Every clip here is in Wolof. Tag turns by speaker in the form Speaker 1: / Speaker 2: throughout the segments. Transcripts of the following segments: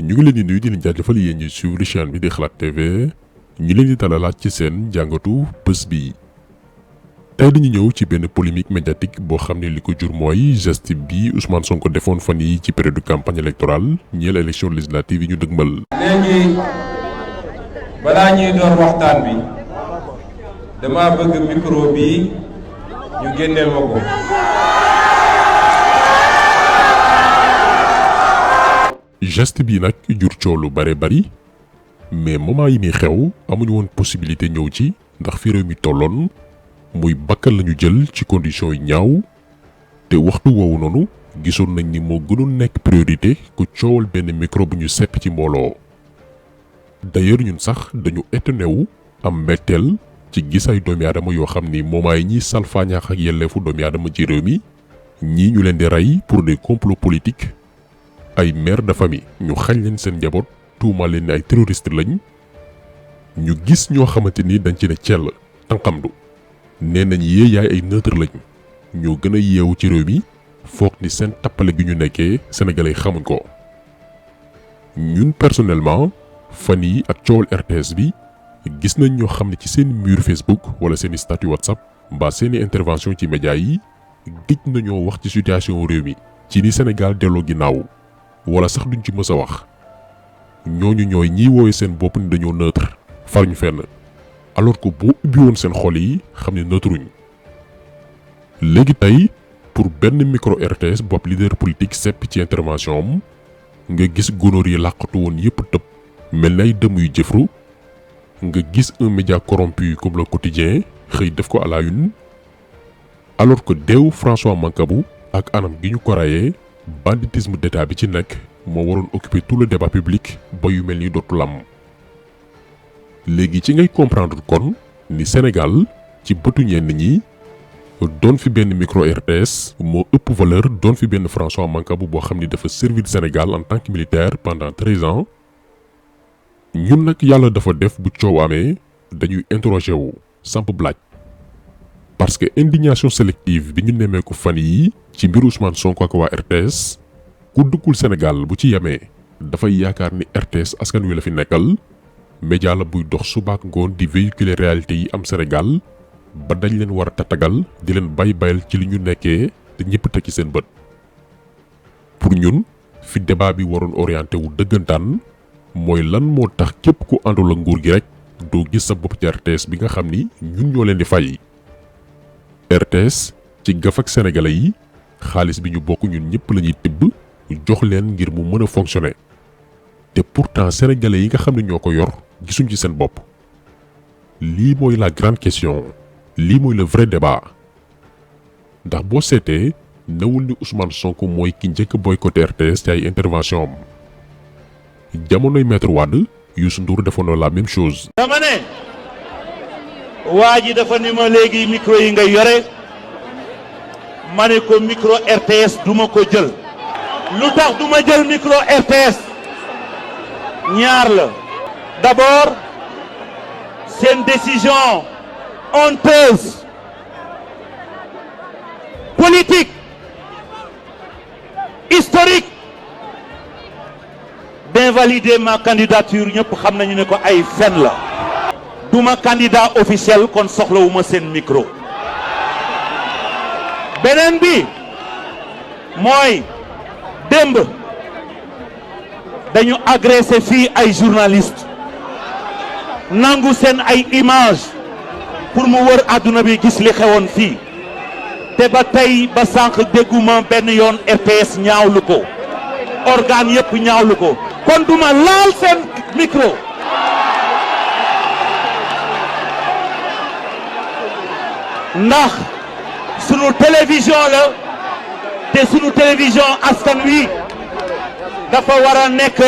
Speaker 1: ñu ngi leen di nuyu di leen jaajëfal yéen ñi suivre chaîne bi di Xalaat TV ñu leen di dalalaat ci seen jàngatu bés bi. tey dañu ñëw ci benn polémique médiatique boo xam ne li ko jur mooy geste bi Ousmane Sonko defoon fan yi ci période de campagne électorale ñeel élection législative yi ñu dëgmal.
Speaker 2: léegi balaa ñuy door waxtaan bi dama bëgg micro bi ñu génneel ma ko.
Speaker 1: geste bi nag jur coow lu bare bari mais moment yi muy xew amuñu woon possibilité ñëw ci ndax fi réew mi tolloon muy bakkal lañu jël ci conditions yi ñaaw te waxtu woowu noonu gisoon nañ ni moo gënoon nekk priorité ku coowal benn micro bu ñu sepp ci mbooloo. d'ailleurs ñun sax dañu étonné wu am mbetteel ci gis ay doomi aadama yoo xam ni moment yi ñiy salfaañaax ak yelleefu doomi aadama ci réew mi ñii ñu leen di rey pour des complots politiques. ay mère de famille ñu xañ leen seen njaboot tuumaal leen ni ay terroriste lañ ñu gis ñoo xamante ni dañ ci ne cell tànqamdu nee nañ yee yaay ay neutre lañ ñoo gën a yeewu ci réew mi foog ni seen tappale gi ñu nekkee sénégalais xamuñ ko. ñun personnellement fan yi ak coowal RTS bi gis nañ ñoo xam ne ci seen mur Facebook wala seeni statut WhatsApp mbaa seeni intervention ci média yi gëj nañoo wax ci situation réew mi ci ni Sénégal delloo ginnaaw. wala sax duñ ci mës a wax ñooñu ñooy ñiy wooye seen bopp ni dañoo neutre faruñu fenn alors que boo ubbi woon seen xol yi xam ne neutruñ. léegi tey pour benn micro RTS bopp leader politique sepp ci intervention am nga gis gonóor yi làqatu woon yépp tëb mel na ay dëmm yu jëfru nga gis un média corrompu comme le quotidien xëy def ko à la une alors que deewu François Mancabou ak anam gi ñu ko rayee banditisme d'état bi ci nekk moo waroon occuper tout le débat public ba yu mel ni dootu lam. léegi ci ngay comprendre kon ni Sénégal ci bëtu ñenn ñi doon fi benn micro RTS moo ëpp valeur doon fi benn François Mancabou boo xam ni dafa servir Sénégal en tant que militaire pendant 13 ans. ñun nag yàlla dafa def bu coow amee dañuy interroger wu samp blaaj parce que indignation sélective bi ñu nemmeeku fan yi ci mbir Ousmane Sonko ak waa RTS ku duggul Sénégal bu ci yemee dafay yaakaar ni RTS askan wi la fi nekkal média la buy dox subaak ngoon di véhiculer réalité yi am Sénégal ba dañ leen war a tatagal di leen bayal ci li ñu nekkee te ñëpp teg ci seen bët. pour ñun fi débat bi waroon orienté wu dëggantaan mooy lan moo tax képp ku àndul ak nguur gi rek doo gis sa bopp ci RTS bi nga xam ni ñun ñoo leen di fay. RTS ci gafak sénégalais yi xaalis bi ñu bokk ñun ñëpp la ñuy tibb jox leen ngir mu mën a fonctionner te pourtant sénégalais yi nga xam ne ñoo ko yor gisuñ ci seen bopp. lii mooy la grande question lii mooy le vrai débat ndax boo seetee newul ni Ousmane Sonko mooy ki njëkk boycotté RTS ci ay intervention am jamonoy maître Wade Youssou Ndour defoon na la même chose.
Speaker 3: dama ne waa ji dafa ni ma léegi micro yi nga yore ma ne ko micro RTS duma ko jël. lu tax duma jël micro RTS ñaar la. d'abord seen décision honteuse politique historique d'invalider ma candidature ñëpp xam nañu ne ko ay fen la. duma candidat officiel kon soxlawuma seen micro. beneen bi mooy démb dañu agressé fii ay journalistes nangu seen ay image pour mu wër àdduna bi gis li xewoon fii te ba tey ba sànq dégguma benn yoon RTS ñaawlu ko organe yëpp ñaawlu ko kon duma laal seen micro. ndax sunu télévision la te sunu télévision askan wi dafa war a nekk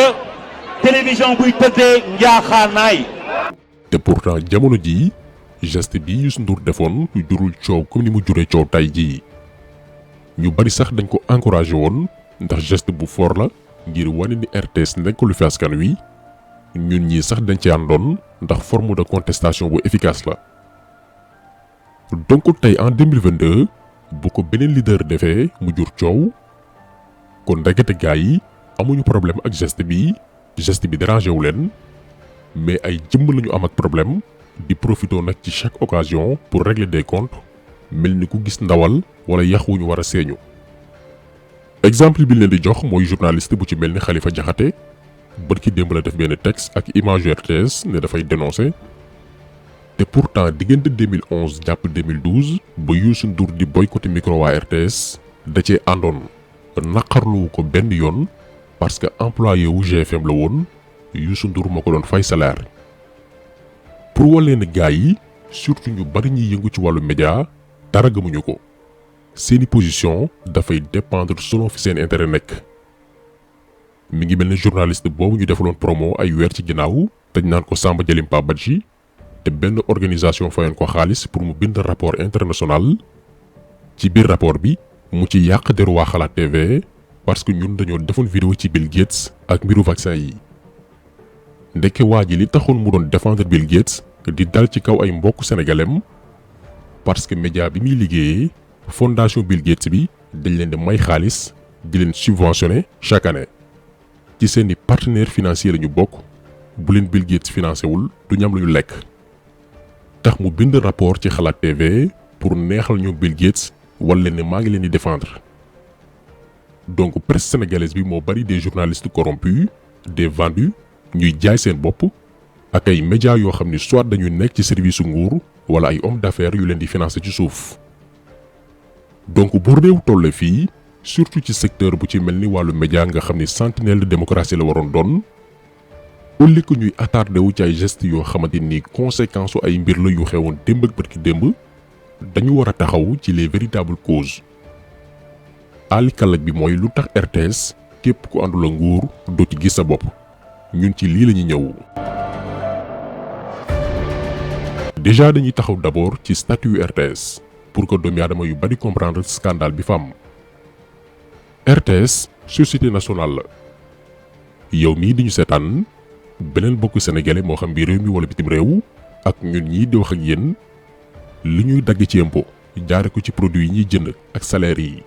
Speaker 3: télévision buy tëddee njaaxaanaay.
Speaker 1: te pourtant jamono jii geste bi Youssou Ndour defoon jurul coow comme ni mu juree coow tay jii ñu bari sax dañ ko encouragé woon ndax geste bu fort la ngir wane ni RTS nekkul fi askan wi ñun ñii sax dañ ci àndoon ndax forme de contestation bu efficace la. donc tey en 2022 bu ko beneen leader defee mu jur coow kon ndekete gaa yi amuñu problème ak geste bi geste bi dérangé wu leen mais ay jëmm lañu am ak problème di profité nag ci chaque occasion pour régler des comptes mel ni ku gis ndawal wala yàq wu ñu war a seeñu. exemple bi leen di jox mooy journaliste bu ci mel ni Khalifa Diakhaté bërki démb la def benn texte ak image RTS ne dafay dénoncer te pourtant diggante 2011 jàpp 2012 ba Youssou Ndour di boycotté micro waa RTS da cee àndoon naqarluwu ko benn yoon parce que employé wu GFM la woon Youssou Ndour moo ko doon fay salaire. pour wàllee ne gars yi surtout ñu bari ñuy yëngu ci wàllu média dara gëmuñu ko seeni position dafay dépendre selon fi seen intérêt nekk. mi ngi mel ne journaliste boobu ñu defaloon promo ay weer ci ginnaaw dañ naan ko Samba Jalimpa Badji te benn organisation fayoon ko xaalis pour mu bind rapport international ci biir rapport bi mu ci yàq deru waa Xalaat TV parce que ñun dañoo defoon vidéo ci Bill Gates ak mbiru vaccin yi. ndeke waa ji li taxoon mu doon défendre Bill Gates di dal ci kaw ay mbokk sénégalais parce que média bi muy liggéeyee fondation Bill Gates bi dañ leen di may xaalis di leen subventionné chaque année. ci seeni partenaire financier lañu bokk bu leen Bill Gates financé wul du ñam lu ñu lekk tax mu bind rapport ci Xalaat TV pour neexal ñu Bill Gates wala leen ne maa ngi leen di défendre. donc presse sénégalaise bi moo bari des journalistes corrompus des vendus ñuy jaay seen bopp ak ay médias yoo xam ni soit dañuy nekk ci service su nguur wala ay hommes d'affaires yu leen di financer ci suuf. donc bu réew tolle fii surtout ci secteur bu ci mel ni wàllu média nga xam ni sentinelle de démocratie la waroon doon au lieu que ñuy attardé wu ci ay gestes yoo xamante ni conséquence ay mbir la yu xewoon démb ak bërki démb dañu war a taxaw ci les véritables causes. alikalaj bi mooy lu tax RTS képp ku àndul a nguur doo ci gis sa bopp ñun ci lii la ñuy ñëw. déjà dañuy taxaw d'abord ci statut RTS pour que doomi aadama yu bari comprendre scandale bi fa am. RTS société nationale la yow mii di ñu seetaan beneen bokk sénégalais moo xam bi réew mi wala bitim réew ak ñun ñii di wax ak yéen li ñuy dagg ci impôt jaare ko ci produit yi ñuy jënd ak salaire yi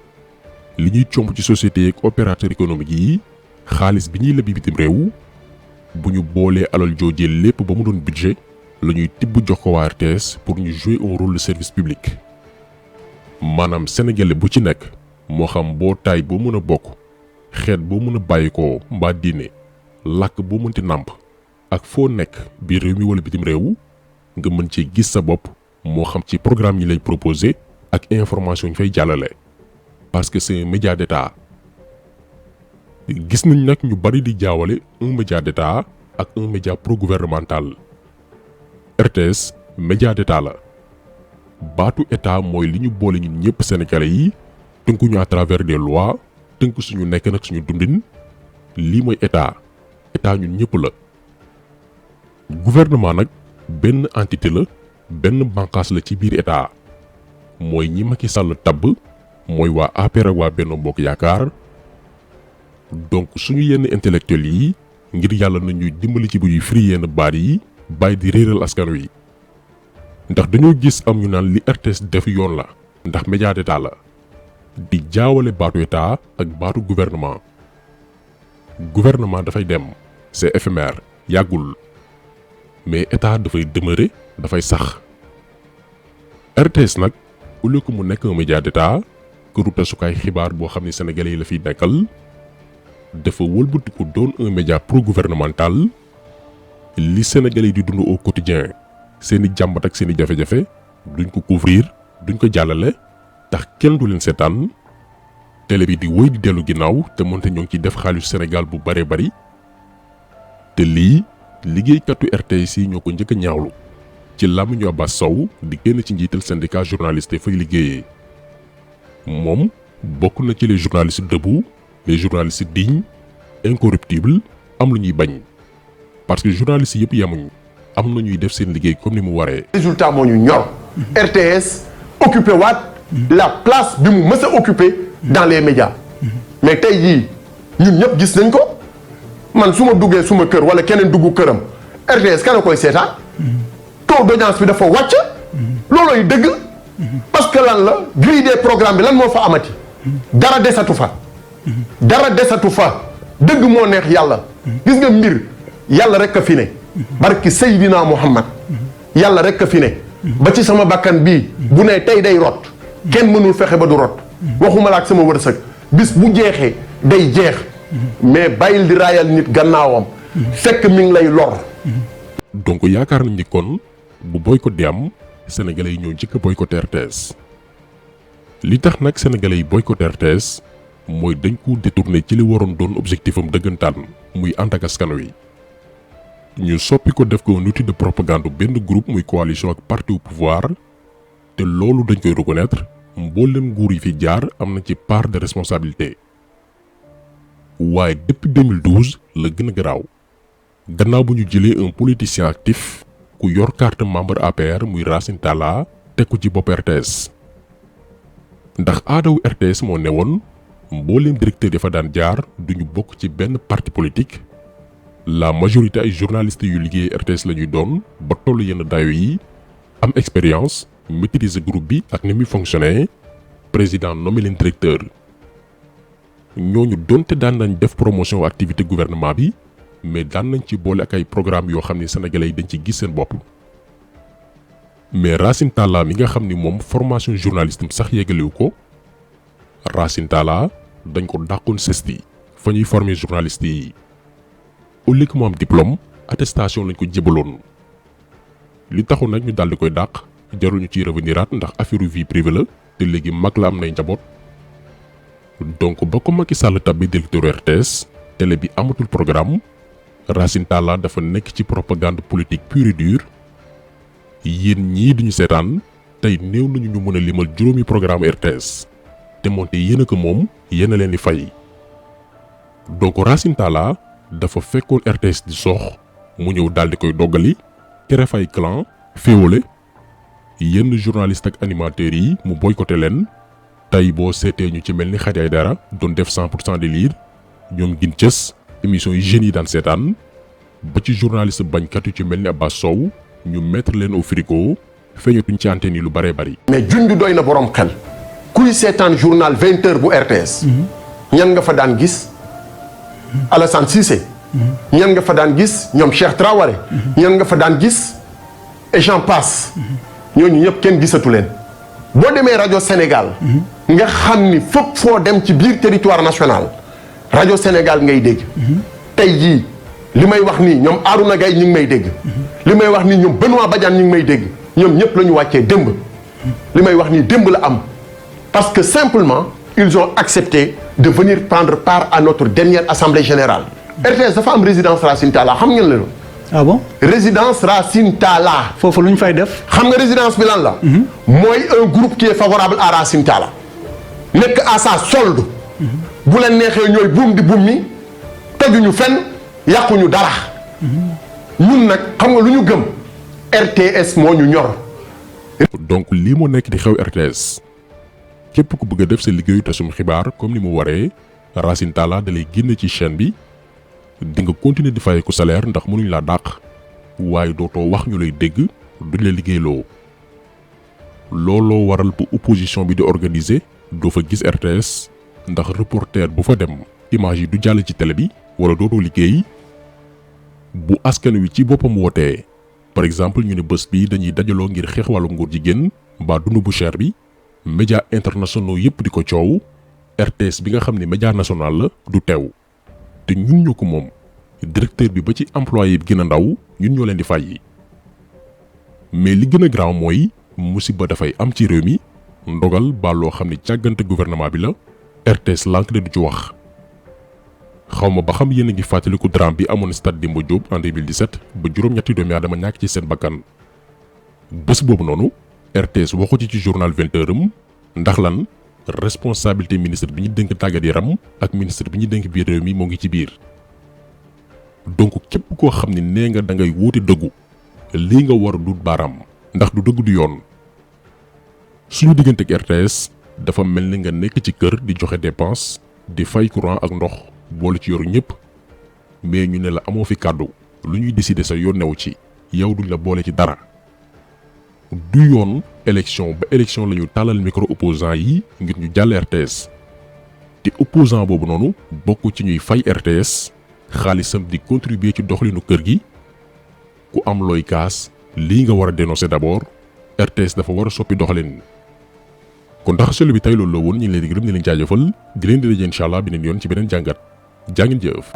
Speaker 1: li ñuy comp ci société ak opérateur économique yi xaalis bi ñuy lebi bitim réew bu ñu boolee alal joojee lépp ba mu doon budget la ñuy tibb jox ko waa RTS pour ñu jouer un rôle de service public. maanaam sénégalais bu ci nekk moo xam mbootaay boo mën a bokk xeet boo mën a bàyyi ko mbaa diine làkk boo mënti nàmp ak foo nekk biir réew mi wala bitim réew nga mën ci gis sa bopp moo xam ci programme yi lay proposé ak information yi fay jàllale parce que c'est un média d'état. gis nañ nag ñu bari di jaawale un média d'état ak un média pro-gouvernemental. RTS média d'état la baatu état mooy li ñu boole ñun ñëpp sénégalais yi tënku ñu à travers des lois tënk suñu nekk nag suñu dundin lii mooy état ñun ñëpp la. gouvernement nag benn entité la benn bànqaas la ci biir état mooy ñi Macky Sall tabb mooy waa APR ak waa Benno Bokk Yaakaar. donc suñu yenn intellectuels yi ngir yàlla na ñuy dimbali ci bu ñuy firi yenn baat yi bàyyi di réeral askan wi ndax dañoo gis am ñu naan li RTS def yoon la ndax média d'état la di jaawale baatu état ak baatu gouvernement. gouvernement dafay dem c'est éphémère yàggul mais état dafay demeurer dafay sax. RTS nag au lieu que mu nekk un média d'état këru tasukaay xibaar boo xam ne sénégalais yi la fiy nekkal dafa wëlbatiku doon un média pro-gouvernemental. li sénégalais yi di dund au quotidien seeni jàmbat ak seeni jafe-jafe duñ ko couvrir duñ ko jàllale tax kenn du leen seetaan télé bi di wéy di dellu ginnaaw te moonte ñoo ngi ciy def xaalis Sénégal bu bare bari te lii liggéeykatu RTS yi ñoo ko njëkk a ñaawlu ci làmmiñu Abbas Sow di génn ci njiital syndicat journaliste fay liggéeyee. moom bokk na ci les journalistes debout les journalistes dignes incorruptibles am lu ñuy bañ parce que journalistes yëpp yemuñu am na ñuy def seen liggéey comme ni mu waree.
Speaker 4: résultat moo ñu ñor. RTS occupé waat la place bi mu mës a occupé dans les médias. mais tey jii ñun ñëpp gis nañ ko man su ma duggee suma kër wala keneen duggu këram RTS kan la koy seetaan. taux d'audience bi dafa wàcc. loolooy dëgg. parce que lan la grille des programmes bi lan moo fa amati. dara desatu fa. dara desatu fa dëgg moo neex yàlla gis nga mbir yàlla rek a fi ne barki Seydina Muhammad yàlla rek a fi ne ba ci sama bakkan bii bu ne tey day rot kenn mënul fexe ba du rot waxuma la ak sama wërsëg bis bu jeexee day jeex mais bàyyil di raayal nit gannaawam fekk mi ngi lay lor.
Speaker 1: donc yaakaar nañ ni kon bu boycott di am sénégalais yi ñoo njëkk a boycotté RTS li tax nag sénégalais yi boycotté RTS mooy dañ ko détourné ci li waroon doon objectif am dëggantaan muy ànd ak askan wi ñu soppi ko def ko un outil de propagande benn groupe muy coalition ak parti au pouvoir te loolu dañ koy reconnaître mboolem nguur yi fi jaar am na ci part de responsabilité waaye depuis 2012 la gën a garaaw gannaaw bu ñu jëlee un politicien actif ku yor carte membre APR muy Racine Talla teg ko ci bopp RTS ndax aadawu RTS moo newoon mboolem directeur yi fa daan jaar duñu bokk ci benn parti politique la majorité ay journalistes yu liggéey RTS la ñuy doon ba toll yenn dayo yi am expérience maîtriser groupe bi ak ni muy fonctionner président nommé leen directeur ñooñu donte daan nañ def promotion activité gouvernement bi mais daan nañ ci boole ak ay programme yoo xam ni sénégalais yi dañ ci gis seen bopp mais Racine Talla mi nga xam ni moom formation journaliste sax yeggalewu ko Racine Talla dañ ko dàqoon CESTI fa ñuy former journaliste yi au lieu que mu am diplôme attestation lañ ko jébaloon li taxul nag ñu daal di koy dàq jarul ñu ciy reveniraat ndax affaire vie privée la te léegi mag la am nay njaboot donc ba ko Macky Sall tabbi directeur RTS télé bi amatul programme Racine Talla dafa nekk ci propagande politique pure et dure yéen ñii duñu seetaan tey néew nañu ñu mën a limal juróomi programme RTS te moonte yéen a ko moom yéen a leen di fay donc Racine Talla dafa fekkoon RTS di soox mu ñëw daal di koy doggali tere fay clan féewale yenn journaliste ak animateurs yi mu boycotté leen tey boo seetee ñu ci mel ni Khady Aïdara doon def 100% de lire ñoom gin cës émission yi jeunes yi daan seetaan ba ci journaliste bañkat yu ci mel ni Abbas Sow ñu mettre leen au frigo feeñatuñ ci antenne yi lu bëree bëri.
Speaker 4: mais junj doy na borom xel kuy seetaan journal 20h bu RTS. ñan nga fa daan gis Alassane Cissé. ñan nga fa daan gis ñoom Cheikh Traoré. ñan nga fa daan gis et j'en passe. ñooñu ñëpp kenn gisatu leen. boo demee rajo Sénégal. nga xam ni fépp foo dem ci biir territoire national rajo Sénégal ngay dégg. tey jii li may wax nii ñoom Arouna Gaye ñu ngi may dégg. li may wax nii ñoom Benoît Badiane ñu ngi may dégg ñoom ñëpp la ñu wàccee démb. li may wax nii démb la am parce que simplement ils ont accepté de venir prendre part à notre dernière assemblée générale. RTS dafa am résidence Racine Talla xam ngeen la loolu.
Speaker 5: ah bon
Speaker 4: résidence Racine Talla.
Speaker 5: foofu lu ñu fay def.
Speaker 4: xam nga résidence bi lan la. mooy un groupe qui est favorable à Racine Talla. nekk à sa solde. bu leen neexee ñooy buum di buum mi tojuñu fenn yàquñu dara. ñun nag xam nga lu ñu gëm. RTS moo ñu ñor.
Speaker 1: donc lii moo nekk di xew RTS képp ku bëgg a def sa liggéeyu tasum xibaar comme ni mu waree Racine Talla da lay génne ci chaîne bi di nga continuer di fayeeku salaire ndax mënuñ laa dàq waaye dootoo wax ñu lay dégg duñ la liggéeyloo looloo waral bu opposition bi di organiser doo fa gis RTS ndax reporter bu fa dem image yi du jàll ci télé bi wala dootoo liggéey bu askan wi ci boppam wootee par exemple ñu ne bés bi dañuy dajaloo ngir xeex wàllu nguur jigéen mbaa dund bu cher bi média internationaux yépp di ko coow RTS bi nga xam ne média national la du teew te ñun ñoo ko moom directeur bi ba ci employé bi gën a ndaw ñun ñoo leen di fay mais li gën a graaw mooy musiba dafay am ci réew mi ndogal ba loo xam ne càggante gouvernement bi la RTS lànk de du ci wax xawma ba xam yéen a ngi fàttaliku drame bi amoon stade Demba Diop en 2017 ba juróom-ñetti doomi aadama ñàkk ci seen bakkan bés boobu noonu RTS waxu ci journal 20h ndax lan responsabilité ministre bi ñu dénk tàggat yaram ak ministre bi ñu dénk biir réew mi moo ngi ci biir donc képp koo xam ne nee nga da ngay wóote dëggu lii nga war a dut baaraam ndax du dëgg du yoon suñu diggante ak RTS dafa mel ni nga nekk ci kër di joxe dépense di fay courant ak ndox boole ci yoru ñëpp mais ñu ne la amoo fi kàddu lu ñuy décider sa yoon newu ci yow duñ la boole ci dara du yoon élection ba élection la ñu tàllal micro opposant yi ngir ñu jàll RTS te opposant boobu noonu bokk ci ñuy fay RTS xaalisam di contribuer ci doxalinu kër gi ku am looy kaas lii nga war a dénoncer d'abord RTS dafa war a soppi doxalin. kon tax selu bi tey loolu la woon ñu ngi leen di gërëm di leen jaajëfal di leen di daje incha allah beneen yoon ci beneen jàngat jaa ngeen jëf.